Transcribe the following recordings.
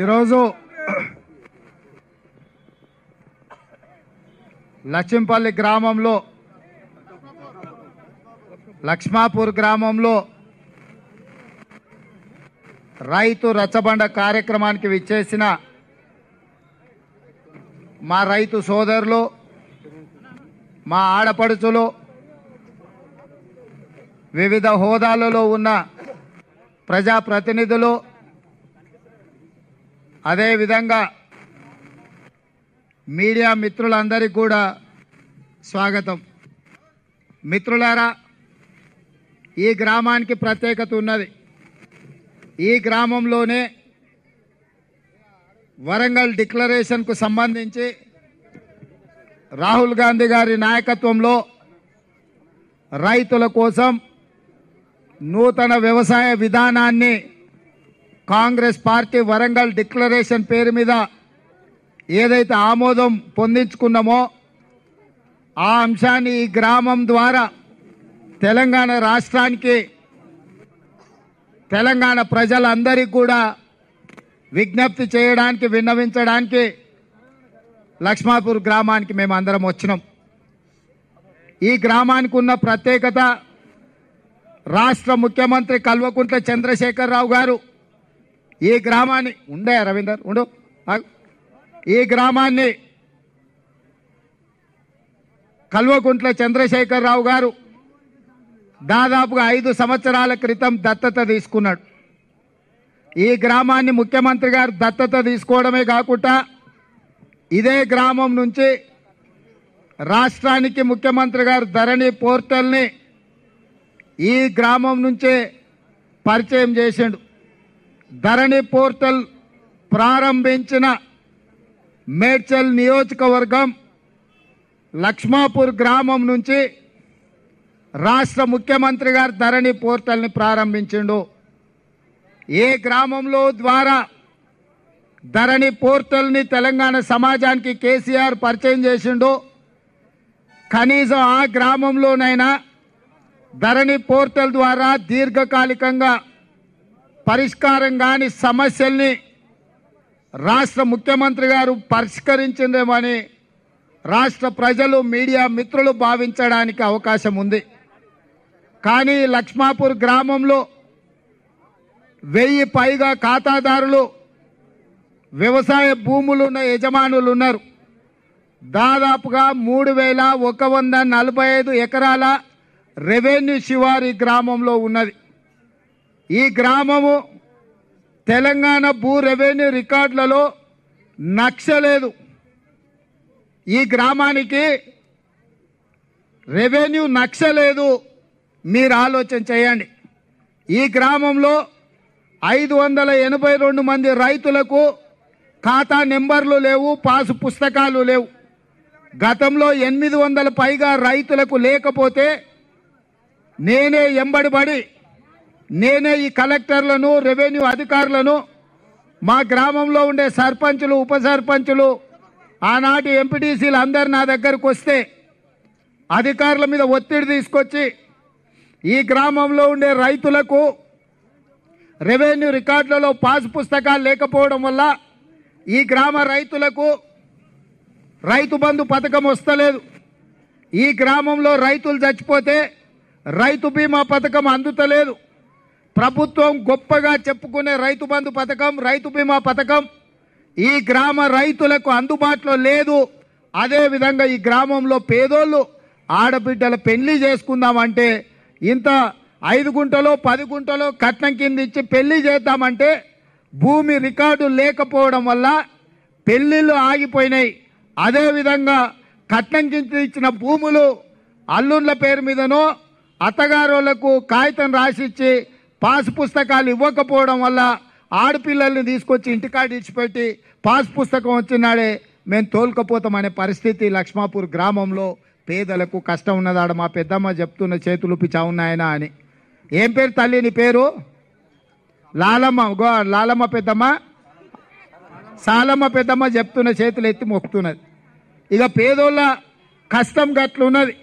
ఈరోజు లక్ష్మీపల్లి గ్రామంలో లక్ష్మాపూర్ గ్రామంలో రైతు రచ్చబండ కార్యక్రమానికి విచ్చేసిన మా రైతు సోదరులు, మా ఆడపడుచులు, వివిధ హోదాలలో ఉన్న ప్రజాప్రతినిధులు, అదేవిధంగా మీడియా మిత్రులందరికీ కూడా స్వాగతం. మిత్రులారా, ఈ గ్రామానికి ప్రత్యేకత ఉన్నది. ఈ గ్రామంలోనే వరంగల్ డిక్లరేషన్కు సంబంధించి రాహుల్ గాంధీ గారి నాయకత్వంలో రైతుల కోసం నూతన వ్యవసాయ విధానాన్ని కాంగ్రెస్ పార్టీ వరంగల్ డిక్లరేషన్ పేరు మీద ఏదైతే ఆమోదం పొందించుకున్నామో ఆ అంశాన్ని ఈ గ్రామం ద్వారా తెలంగాణ రాష్ట్రానికి, తెలంగాణ ప్రజలందరికీ కూడా విజ్ఞప్తి చేయడానికి, విన్నవించడానికి లక్ష్మాపూర్ గ్రామానికి మేము అందరం వచ్చినాం. ఈ గ్రామానికి ఉన్న ప్రత్యేకత, రాష్ట్ర ముఖ్యమంత్రి కల్వకుంట్ల చంద్రశేఖరరావు గారు ఈ గ్రామాన్ని ఈ గ్రామాన్ని కల్వకుంట్ల చంద్రశేఖరరావు గారు దాదాపుగా 5 సంవత్సరాల క్రితం దత్తత తీసుకున్నాడు. ఈ గ్రామాన్ని ముఖ్యమంత్రి గారు దత్తత తీసుకోవడమే కాకుండా ఇదే గ్రామం నుంచి రాష్ట్రానికి ముఖ్యమంత్రి గారు ధరణి పోర్టల్ని ఈ గ్రామం నుంచే పరిచయం చేసిండు. ధరణి పోర్టల్ ప్రారంభించిన మేడ్చల్ నియోజకవర్గం లక్ష్మాపూర్ గ్రామం నుంచి రాష్ట్ర ముఖ్యమంత్రి గారు ధరణి పోర్టల్ని ప్రారంభించిండు. ఏ గ్రామంలో ద్వారా ధరణి పోర్టల్ని తెలంగాణ సమాజానికి కేసీఆర్ పరిచయం చేసిండు, కనీసం ఆ గ్రామంలోనైనా ధరణి పోర్టల్ ద్వారా దీర్ఘకాలికంగా పరిష్కారం కాని సమస్యల్ని రాష్ట్ర ముఖ్యమంత్రి గారు పరిష్కరించిందేమని రాష్ట్ర ప్రజలు, మీడియా మిత్రులు భావించడానికి అవకాశం ఉంది. కానీ లక్ష్మాపూర్ గ్రామంలో 1000 పైగా ఖాతాదారులు, వ్యవసాయ భూములున్న యజమానులు ఉన్నారు. దాదాపుగా 3145 ఎకరాల రెవెన్యూ శివారు ఈ గ్రామంలో ఉన్నది. ఈ గ్రామము తెలంగాణ భూ రెవెన్యూ రికార్డులలో నక్షలేదు. ఈ గ్రామానికి రెవెన్యూ నక్షలేదు. మీరు ఆలోచన చేయండి. ఈ గ్రామంలో 582 మంది రైతులకు ఖాతా నెంబర్లు లేవు, పాసు పుస్తకాలు లేవు. గతంలో 800 పైగా రైతులకు లేకపోతే నేనే ఎంబడిపడి నేనే ఈ కలెక్టర్లను, రెవెన్యూ అధికారులను, మా గ్రామంలో ఉండే సర్పంచులు, ఉప సర్పంచులు, ఆనాటి ఎంపీటీసీలు అందరు నా దగ్గరకు వస్తే అధికారుల మీద ఒత్తిడి తీసుకొచ్చి ఈ గ్రామంలో ఉండే రైతులకు రెవెన్యూ రికార్డులలో పాసు పుస్తకాలు లేకపోవడం వల్ల ఈ గ్రామ రైతులకు రైతు బంధు పథకం వస్తలేదు. ఈ గ్రామంలో రైతులు చచ్చిపోతే రైతు బీమా పథకం అందుతలేదు. ప్రభుత్వం గొప్పగా చెప్పుకునే రైతు బంధు పథకం, రైతు బీమా పథకం ఈ గ్రామ రైతులకు అందుబాటులో లేదు. అదేవిధంగా ఈ గ్రామంలో పేదోళ్ళు ఆడబిడ్డల పెళ్లి చేసుకుందామంటే ఇంత 5 గుంటలో 10 గుంటలో కట్నం కింద ఇచ్చి పెళ్లి చేద్దామంటే భూమి రికార్డు లేకపోవడం వల్ల పెళ్లిళ్ళు ఆగిపోయినాయి. అదేవిధంగా కట్నం కింద ఇచ్చిన భూములు అల్లుళ్ళ పేరు మీదనో అత్తగారులకు కాగితం రాసిచ్చి పాస్ పుస్తకాలు ఇవ్వకపోవడం వల్ల ఆడపిల్లల్ని తీసుకొచ్చి ఇంటికాడ ఇచ్చిపెట్టి పాస్ పుస్తకం వచ్చినాడే మేము తోలుకపోతామనే పరిస్థితి లక్ష్మాపూర్ గ్రామంలో పేదలకు కష్టం ఉన్నదాడ. మా పెద్దమ్మ చెప్తున్న చేతులు పిచావున్నాయనా అని. ఏం పేరు తల్లి నీ పేరు? లాలమ్మ. లాలమ్మ పెద్దమ్మ, సాలమ్మ పెద్దమ్మ చెప్తున్న చేతులు ఎత్తి మొక్కుతున్నది. ఇక పేదోళ్ళ కష్టం గట్లున్నది.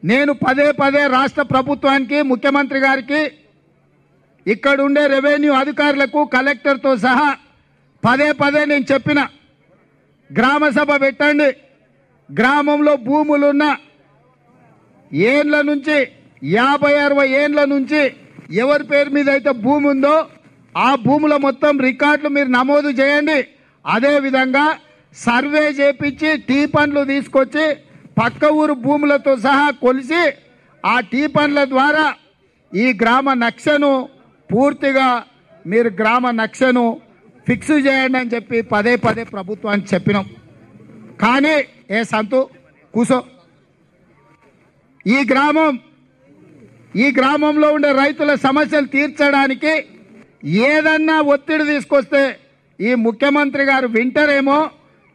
నేను పదే పదే రాష్ట్ర ప్రభుత్వానికి, ముఖ్యమంత్రి గారికి, ఇక్కడ ఉండే రెవెన్యూ అధికారులకు, కలెక్టర్తో సహా పదే పదే నేను చెప్పిన గ్రామ సభ పెట్టండి. గ్రామంలో భూములున్న ఏండ్ల నుంచి 50-60 ఏండ్ల నుంచి ఎవరి పేరు మీద అయితే భూమి ఉందో ఆ భూముల మొత్తం రికార్డులు మీరు నమోదు చేయండి. అదేవిధంగా సర్వే చేపించి టీ పండ్లు తీసుకొచ్చి పక్క ఊరు భూములతో సహా కొలిసి ఆ టీ పండ్ల ద్వారా ఈ గ్రామ నక్షను పూర్తిగా మీరు గ్రామ నక్షను ఫిక్స్ చేయండి అని చెప్పి పదే పదే ప్రభుత్వానికి చెప్పినాం. కానీ ఏ సంతు కూసో, ఈ గ్రామంలో ఉండే రైతుల సమస్యలు తీర్చడానికి ఏదన్నా ఒత్తిడి తీసుకొస్తే ఈ ముఖ్యమంత్రి గారు వింటారేమో,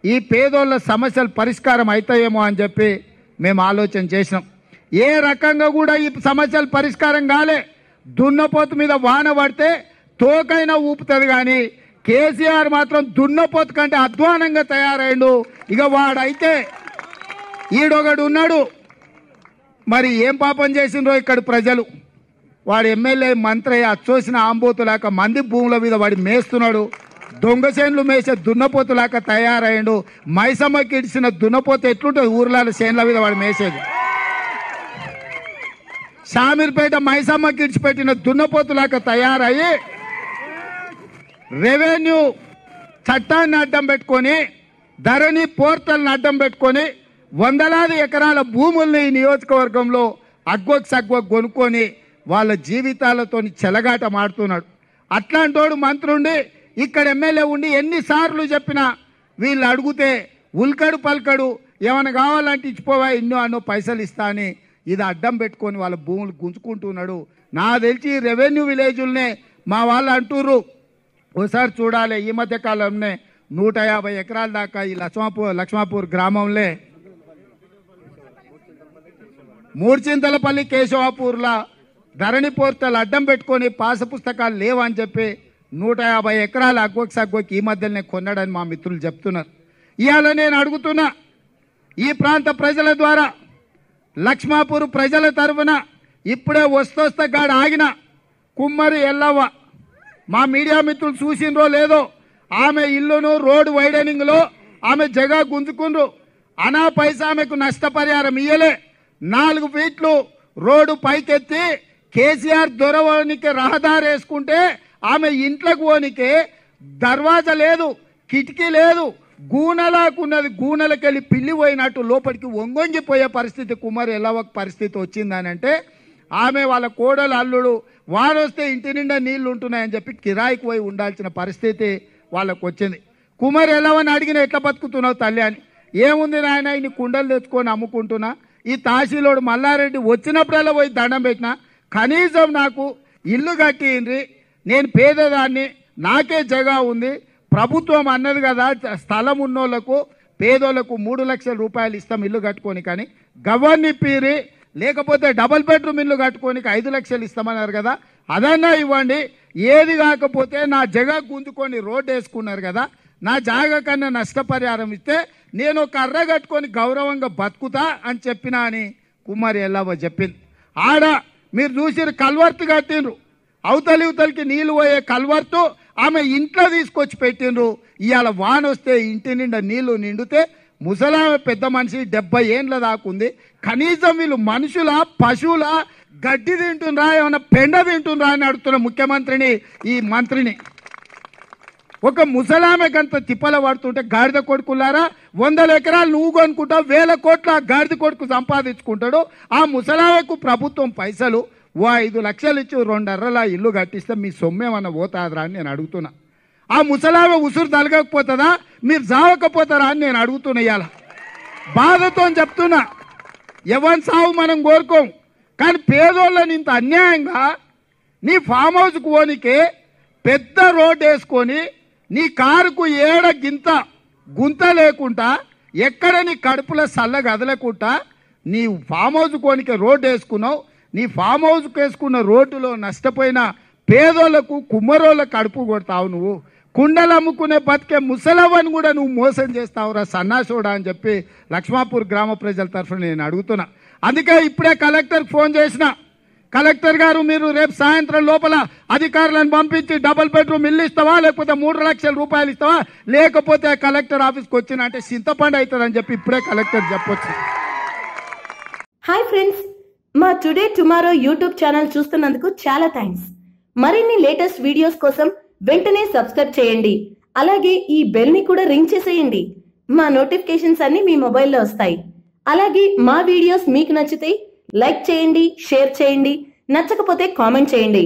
ఈ పేదోళ్ళ సమస్యలు పరిష్కారం అవుతాయేమో అని చెప్పి మేము ఆలోచన చేసినాం. ఏ రకంగా కూడా ఈ సమస్యలు పరిష్కారం కాలే. దున్నపోతు మీద వాన పడితే తోకైనా ఊపుతుంది, కానీ కేసీఆర్ మాత్రం దున్నపోతు కంటే అధ్వానంగా తయారైండు. ఇక వాడైతే ఈడొకడు ఉన్నాడు, మరి ఏం పాపం చేసిండ్రో ఇక్కడ ప్రజలు. వాడు ఎమ్మెల్యే మంత్రి అచ్చోసిన ఆంబోతులాక మంది భూముల మీద వాడి మేస్తున్నాడు. దొంగ చేన్లు మేసే దున్నపోతులాక తయారైండు. మైసమ్మకి ఇడిచిన దున్నపోతు ఎట్లుంటుంది ఊర్ల చేన్ల మీద వాడు మేసేది. షామీర్పేట మైసమ్మకి ఇడిచిపెట్టిన దున్నపోతులాక తయారయ్యి రెవెన్యూ చట్టాన్ని అడ్డం పెట్టుకొని ధరణి పోర్టల్ని అడ్డం పెట్టుకొని వందలాది ఎకరాల భూముల్ని ఈ నియోజకవర్గంలో అగ్గొక్ సగ్గొక్ కొనుక్కొని వాళ్ళ జీవితాలతో చెలగాట మాడుతున్నాడు. అట్లాంటోడు మంత్రి ఉండి ఇక్కడ ఎమ్మెల్యే ఉండి ఎన్నిసార్లు చెప్పినా వీళ్ళు అడిగితే ఉల్కడు పల్కడు, ఏమైనా కావాలంటే ఇచ్చిపోవా, ఎన్నో అన్నో పైసలు ఇస్తా అని ఇది అడ్డం పెట్టుకొని వాళ్ళ భూములు గుంజుకుంటున్నాడు. నా తెలిసి రెవెన్యూ విలేజుల్నే మా వాళ్ళు అంటుర్రు, ఒకసారి చూడాలి ఈ మధ్య కాలంలో 150 ఎకరాల దాకా ఈ లక్ష్మాపూర్ గ్రామంలో మూర్చింతలపల్లి కేశవాపూర్లా ధరణి పోర్టల్ అడ్డం పెట్టుకొని పాస పుస్తకాలు లేవని చెప్పి 150 ఎకరాల అగ్గొక్ సగ్గొక్ ఈ మధ్యనే కొన్నాడని మా మిత్రులు చెప్తున్నారు. ఇవాళ నేను అడుగుతున్నా ఈ ప్రాంత ప్రజల ద్వారా, లక్ష్మాపూర్ ప్రజల తరఫున ఇప్పుడే వస్తొస్త గాడు ఆగిన కుమ్మరి ఎల్లవ్వ, మా మీడియా మిత్రులు చూసిండ్రో లేదో, ఆమె ఇల్లును రోడ్డు వైడనింగ్లో ఆమె జగా గుంజుకుండ్రు. అనా పైసా ఆమెకు నష్టపరిహారం ఇయ్యలే. 4 ఫీట్లు రోడ్డు పైకెత్తి కేసీఆర్ దొరవనికి రహదారి వేసుకుంటే ఆమె ఇంట్లోకి పోనికే దర్వాజా లేదు, కిటికీ లేదు, గూనలాకున్నది. గూనలకెళ్ళి పిల్లి పోయినట్టు లోపలికి వంగొంగిపోయే పరిస్థితి కుమార్ ఎల్లవకు పరిస్థితి వచ్చిందనంటే ఆమె వాళ్ళ కోడలు అల్లుడు వానొస్తే ఇంటి నిండా నీళ్లు ఉంటున్నాయని చెప్పి కిరాయికి పోయి ఉండాల్సిన పరిస్థితి వాళ్ళకు వచ్చింది. కుమార్ ఎల్లవని అడిగిన ఎట్లా బతుకుతున్నావు తల్లి అని, ఏముంది నాయన ఇన్ని కుండలు తెచ్చుకొని అమ్ముకుంటున్నా, ఈ తహసీలోడు మల్లారెడ్డి వచ్చినప్పుడల్లా పోయి దండం పెట్టినా, కనీసం నాకు ఇల్లు కట్టిండ్రి, నేను పేదదాన్ని, నాకే జగా ఉంది, ప్రభుత్వం అన్నది కదా స్థలం ఉన్నోళ్లకు పేదోళ్లకు 3 లక్షల రూపాయలు ఇస్తాం ఇల్లు కట్టుకొని, కానీ గవర్ని పీరి లేకపోతే డబుల్ బెడ్రూమ్ ఇల్లు కట్టుకోనికి 5 లక్షలు ఇస్తామన్నారు కదా, అదన్నా ఇవ్వండి. ఏది కాకపోతే నా జగా గుంజుకొని రోడ్డు వేసుకున్నారు కదా, నా జాగా కన్నా నష్టపరిహారం ఇస్తే నేను కర్ర కట్టుకొని గౌరవంగా బతుకుతా అని చెప్పినా అని కుమారి ఎల్లవ్వ చెప్పింది. ఆడ మీరు చూసిరు కల్వర్తు కట్టిండ్రు, అవతలి ఇవతలికి నీళ్ళు పోయే కల్వర్తు ఆమె ఇంట్లో తీసుకొచ్చి పెట్టిండ్రు. ఇవాళ వాన వస్తే ఇంటి నిండా నీళ్లు నిండితే ముసలామె పెద్ద మనిషి 70 ఏండ్ల దాకుంది. కనీసం వీళ్ళు మనుషుల పశువుల గడ్డి తింటుండ్రా, ఏమన్నా పెండ తింటుండ్రా అని అడుగుతున్న ముఖ్యమంత్రిని ఈ మంత్రిని. ఒక ముసలామెకంత తిప్పల పడుతుంటే గాడిద కొడుకులారా 100 ఎకరాలు నువ్వు కొనుక్కుంటావు, 1000 కోట్ల గాడిద కొడుకు సంపాదించుకుంటాడు. ఆ ముసలామెకు ప్రభుత్వం పైసలు 5 లక్షలు ఇచ్చి 2 అర్రల ఇల్లు కట్టిస్తే మీ సొమ్మేమన్నా పోతాదరా అని నేను అడుగుతున్నా. ఆ ముసలామె ఉసురు తలగకపోతుందా, మీరు జావకపోతారా అని నేను అడుగుతున్నా. ఇవాళ బాధతో చెప్తున్నా, ఎవరి సావు మనం కోరుకోం, కానీ పేదోళ్ళని ఇంత అన్యాయంగా నీ ఫామ్ హౌస్కు పోనికే పెద్ద రోడ్ వేసుకొని నీ కారుకు ఏడ గింత గుంత లేకుండా ఎక్కడ నీ కడుపులో సల్ల గదలకుండా నీ ఫామ్ హౌస్ కోనికే రోడ్డు వేసుకున్నావు. నీ ఫామ్ హౌస్కి వేసుకున్న రోడ్డులో నష్టపోయిన పేదోళ్లకు కుమ్మరోళ్ళకు కడుపు కొడతావు. నువ్వు కుండలు అమ్ముకునే బతికే ముసలవ్వని కూడా నువ్వు మోసం చేస్తావురా సన్నాసోడా అని చెప్పి లక్ష్మాపూర్ గ్రామ ప్రజల తరఫున నేను అడుగుతున్నా. అందుకే ఇప్పుడే కలెక్టర్కి ఫోన్ చేసిన, కలెక్టర్ గారు మీరు రేపు సాయంత్రం లోపల అధికారులను పంపించి డబుల్ బెడ్రూమ్ ఇల్లు ఇస్తావా, లేకపోతే 3 లక్షల రూపాయలు ఇస్తావా, లేకపోతే కలెక్టర్ ఆఫీస్కి వచ్చిన అంటే చింతపండు అవుతుందని చెప్పి ఇప్పుడే కలెక్టర్ చెప్పొచ్చు. హాయ్ ఫ్రెండ్స్, మా టుడే టుమారో యూట్యూబ్ ఛానల్ చూస్తున్నందుకు చాలా థ్యాంక్స్. మరిన్ని లేటెస్ట్ వీడియోస్ కోసం వెంటనే సబ్స్క్రైబ్ చేయండి. అలాగే ఈ బెల్ ని కూడా రింగ్ చేసేయండి. మా నోటిఫికేషన్స్ అన్ని మీ మొబైల్లో వస్తాయి. అలాగే మా వీడియోస్ మీకు నచ్చితే లైక్ చేయండి, షేర్ చేయండి, నచ్చకపోతే కామెంట్ చేయండి.